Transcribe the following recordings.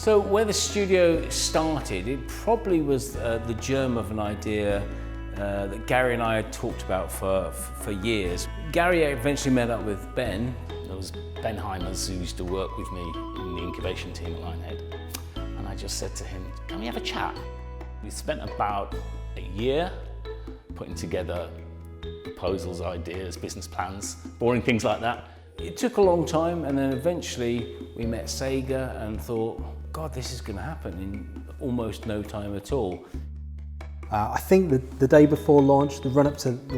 So where the studio started, it probably was the germ of an idea that Gary and I had talked about for years. Gary eventually met up with Ben. There was Ben Heimers, who used to work with me in the incubation team at Lionhead. And I just said to him, can we have a chat? We spent about a year putting together proposals, ideas, business plans, boring things like that. It took a long time, and then eventually we met Sega and thought, God, this is going to happen in almost no time at all. I think the day before launch, the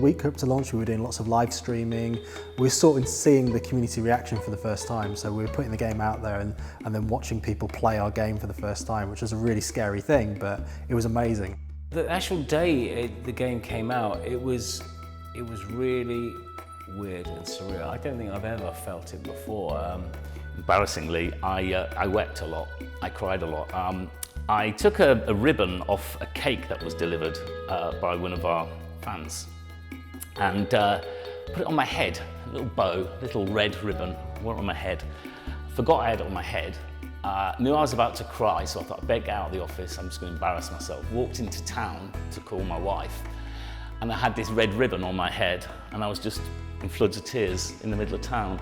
week up to launch, we were doing lots of live streaming. We were sort of seeing the community reaction for the first time. So we were putting the game out there and then watching people play our game for the first time, which was a really scary thing, but it was amazing. The actual day the game came out, it was really weird and surreal. I don't think I've ever felt it before. Embarrassingly, I wept a lot. I cried a lot. I took a ribbon off a cake that was delivered by one of our fans and put it on my head, a little bow, little red ribbon, wore it on my head. Forgot I had it on my head. Knew I was about to cry, so I thought I'd beg out of the office, I'm just going to embarrass myself. Walked into town to call my wife, and I had this red ribbon on my head, and I was just in floods of tears in the middle of town.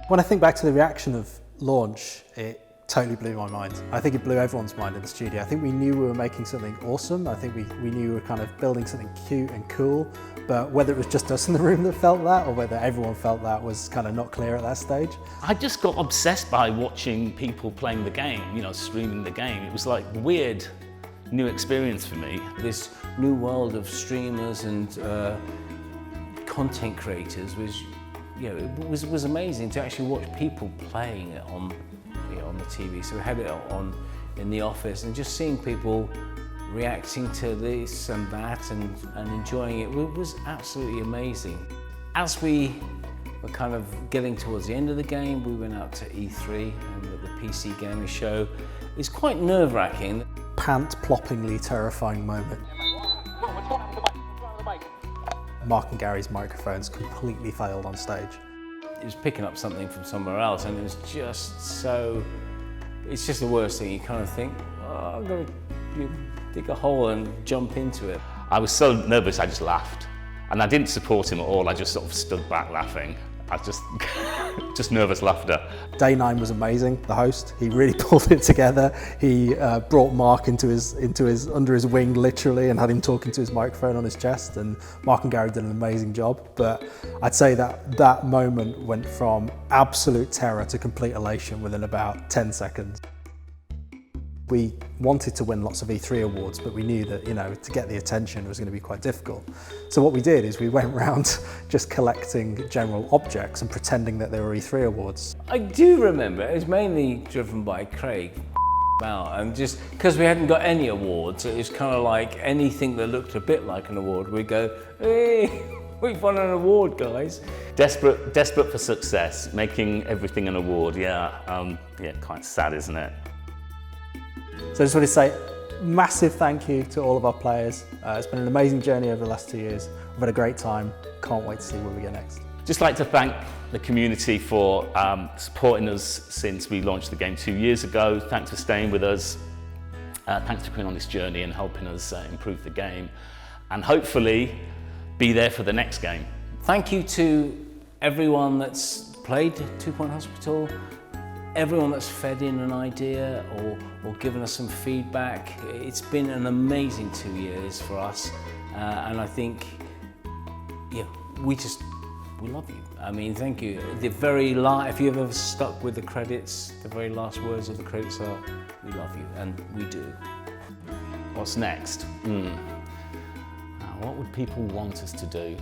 When I think back to the reaction of launch, it totally blew my mind. I think it blew everyone's mind in the studio. I think we knew we were making something awesome. I think we knew we were kind of building something cute and cool, but whether it was just us in the room that felt that or whether everyone felt that was kind of not clear at that stage. I just got obsessed by watching people playing the game, streaming the game. It was like a weird new experience for me. This new world of streamers and content creators was, it was amazing to actually watch people playing it on the TV. So we had it on in the office, and just seeing people reacting to this and that and enjoying it was absolutely amazing. As we were kind of getting towards the end of the game, we went out to E3 and the PC gaming show. It's quite nerve-wracking. Pant-ploppingly terrifying moment. Mark and Gary's microphones completely failed on stage. It was picking up something from somewhere else, and it was just so, it's just the worst thing. You kind of think, oh, I'm going to dig a hole and jump into it. I was so nervous, I just laughed. And I didn't support him at all, I just sort of stood back laughing. I just nervous laughter. Day 9 was amazing, the host. He really pulled it together. He brought Mark under his wing literally and had him talking to his microphone on his chest, and Mark and Gary did an amazing job. But I'd say that moment went from absolute terror to complete elation within about 10 seconds. We wanted to win lots of E3 awards, but we knew that, to get the attention was going to be quite difficult. So what we did is we went around just collecting general objects and pretending that they were E3 awards. I do remember, it was mainly driven by Craig out, and just because we hadn't got any awards, it was kind of like anything that looked a bit like an award, we'd go, hey, we've won an award, guys. Desperate for success, making everything an award, yeah, quite sad, isn't it? So I just want to say massive thank you to all of our players. It's been an amazing journey over the last 2 years. We've had a great time. Can't wait to see where we go next. Just like to thank the community for supporting us since we launched the game 2 years ago. Thanks for staying with us. Thanks for coming on this journey and helping us improve the game. And hopefully be there for the next game. Thank you to everyone that's played 2 Point Hospital. Everyone that's fed in an idea or given us some feedback. It's been an amazing 2 years for us, and I think, we love you. I mean, thank you. If you've ever stuck with the credits, the very last words of the credits are, we love you, and we do. What's next? What would people want us to do?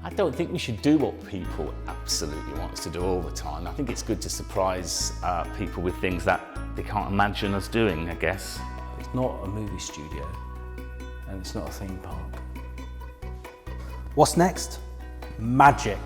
I don't think we should do what people absolutely want us to do all the time. I think it's good to surprise people with things that they can't imagine us doing, I guess. It's not a movie studio, and it's not a theme park. What's next? Magic.